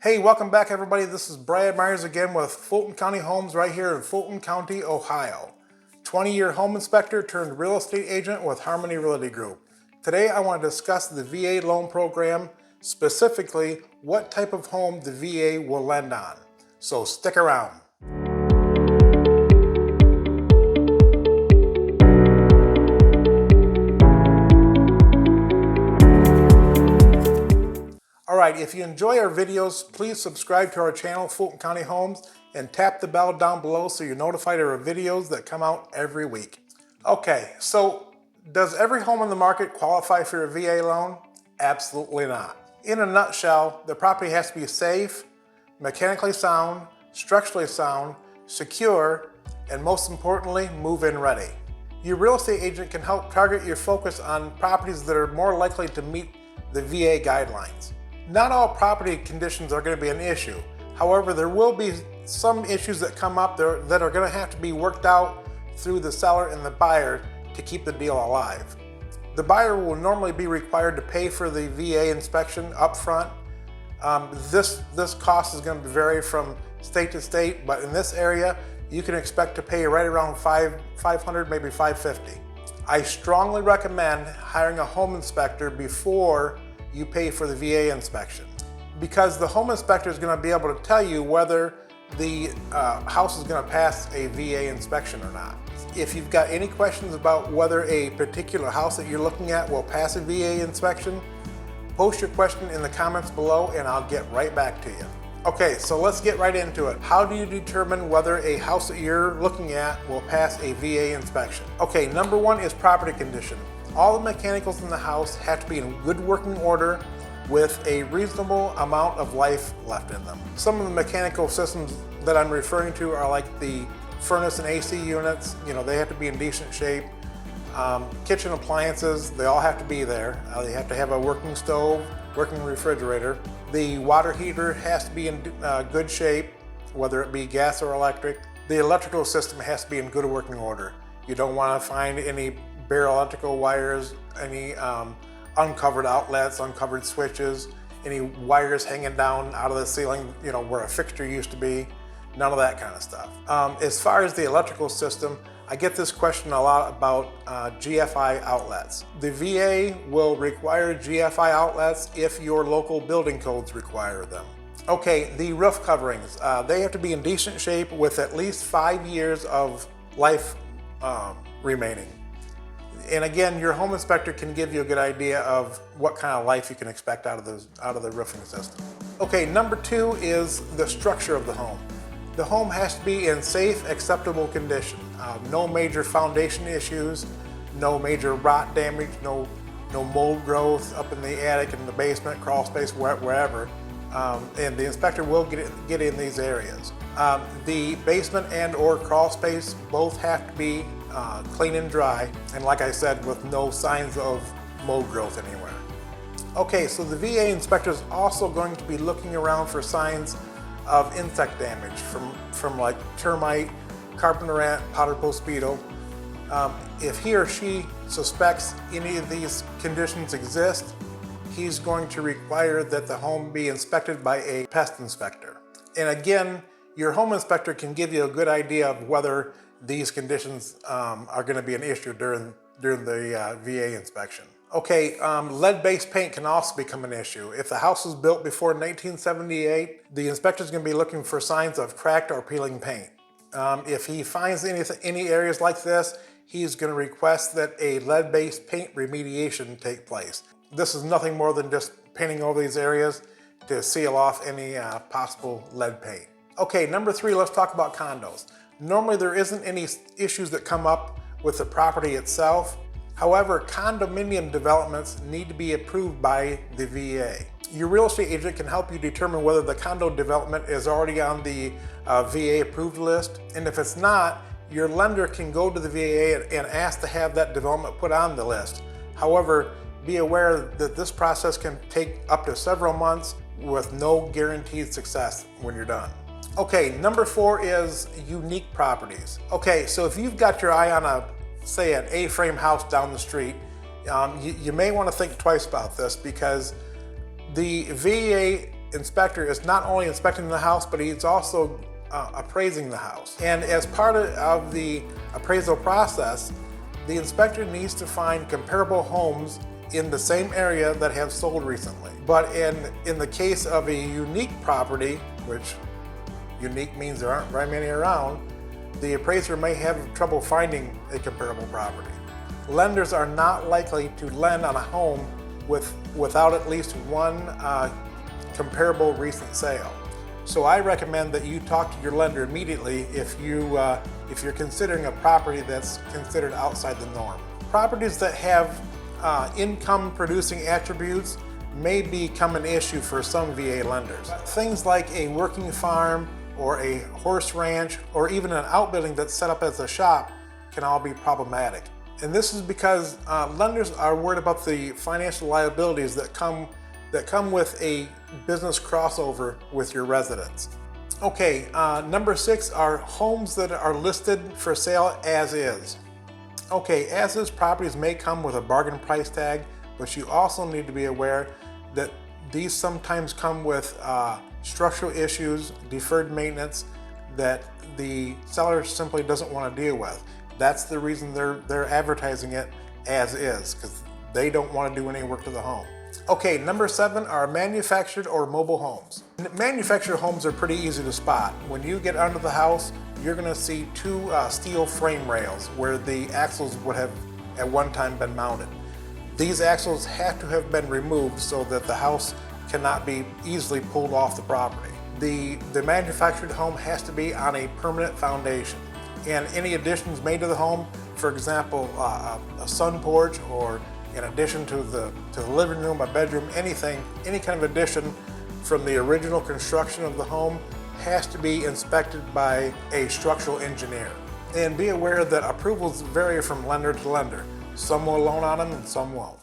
Hey, welcome back everybody. This is Brad Myers again with Fulton County Homes right here in Fulton County, Ohio. 20-year home inspector turned real estate agent with Harmony Realty Group. Today I want to discuss the VA loan program, specifically what type of home the VA will lend on. So stick around. Alright, if you enjoy our videos, please subscribe to our channel, Fulton County Homes, and tap the bell down below so you're notified of our videos that come out every week. Okay, so does every home on the market qualify for a VA loan? Absolutely not. In a nutshell, the property has to be safe, mechanically sound, structurally sound, secure, and most importantly, move-in ready. Your real estate agent can help target your focus on properties that are more likely to meet the VA guidelines. Not all property conditions are going to be an issue. However, there will be some issues that come up there that are going to have to be worked out through the seller and the buyer to keep the deal alive. The buyer will normally be required to pay for the VA inspection up front. This cost is going to vary from state to state, but in this area, you can expect to pay right around $500, maybe $550. I strongly recommend hiring a home inspector before you pay for the VA inspection, because the home inspector is going to be able to tell you whether the house is going to pass a VA inspection or not. If you've got any questions about whether a particular house that you're looking at will pass a VA inspection, post your question in the comments below and I'll get right back to you. Okay, so let's get right into it. How do you determine whether a house that you're looking at will pass a VA inspection? Okay, number one is property condition. All the mechanicals in the house have to be in good working order with a reasonable amount of life left in them. Some of the mechanical systems that I'm referring to are like the furnace and AC units. You know, they have to be in decent shape. Kitchen appliances, they all have to be there. They have to have a working stove, working refrigerator. The water heater has to be in good shape, whether it be gas or electric. The electrical system has to be in good working order. You don't want to find any bare electrical wires, any uncovered outlets, uncovered switches, any wires hanging down out of the ceiling, you know, where a fixture used to be, none of that kind of stuff. As far as the electrical system, I get this question a lot about GFI outlets. The VA will require GFI outlets if your local building codes require them. Okay, the roof coverings, they have to be in decent shape with at least 5 years of life remaining. And again, your home inspector can give you a good idea of what kind of life you can expect out of the roofing system. Okay, number two is the structure of the home. The home has to be in safe, acceptable condition. No major foundation issues, no major rot damage, no mold growth up in the attic, in the basement, crawl space, wherever. And the inspector will get in these areas. The basement and or crawl space both have to be clean and dry, and like I said, with no signs of mold growth anywhere. Okay, so the VA inspector is also going to be looking around for signs of insect damage from like termite, carpenter ant, powder post beetle. If he or she suspects any of these conditions exist, he's going to require that the home be inspected by a pest inspector. And again, your home inspector can give you a good idea of whether these conditions are going to be an issue during the VA inspection. Okay, lead-based paint can also become an issue. If the house was built before 1978, the inspector is going to be looking for signs of cracked or peeling paint. If he finds any areas like this, he's going to request that a lead-based paint remediation take place. This is nothing more than just painting over these areas to seal off any possible lead paint. Okay, number three, let's talk about condos. Normally there isn't any issues that come up with the property itself. However, condominium developments need to be approved by the VA. Your real estate agent can help you determine whether the condo development is already on the VA approved list. And if it's not, your lender can go to the VA and ask to have that development put on the list. However, be aware that this process can take up to several months with no guaranteed success when you're done. Okay, number four is unique properties. Okay, so if you've got your eye on say an A-frame house down the street, you may want to think twice about this, because the VA inspector is not only inspecting the house, but he's also appraising the house. And as part of the appraisal process, the inspector needs to find comparable homes in the same area that have sold recently. But in the case of a unique property, which unique means there aren't very many around, the appraiser may have trouble finding a comparable property. Lenders are not likely to lend on a home without at least one comparable recent sale. So I recommend that you talk to your lender immediately if you're considering a property that's considered outside the norm. Properties that have income producing attributes may become an issue for some VA lenders. Things like a working farm or a horse ranch or even an outbuilding that's set up as a shop can all be problematic. And this is because lenders are worried about the financial liabilities that come with a business crossover with your residence. Okay, number 6 are homes that are listed for sale as is. Okay, as is properties may come with a bargain price tag, but you also need to be aware that these sometimes come with structural issues, deferred maintenance that the seller simply doesn't want to deal with. That's the reason they're advertising it as is, because they don't want to do any work to the home. Okay, number 7 are manufactured or mobile homes. Manufactured homes are pretty easy to spot. When you get under the house, you're going to see 2 steel frame rails where the axles would have at one time been mounted. These axles have to have been removed so that the house cannot be easily pulled off the property. The manufactured home has to be on a permanent foundation, and any additions made to the home, for example, a sun porch or in addition to the living room, a bedroom, any kind of addition from the original construction of the home has to be inspected by a structural engineer. And be aware that approvals vary from lender to lender. Some will loan on them and some won't.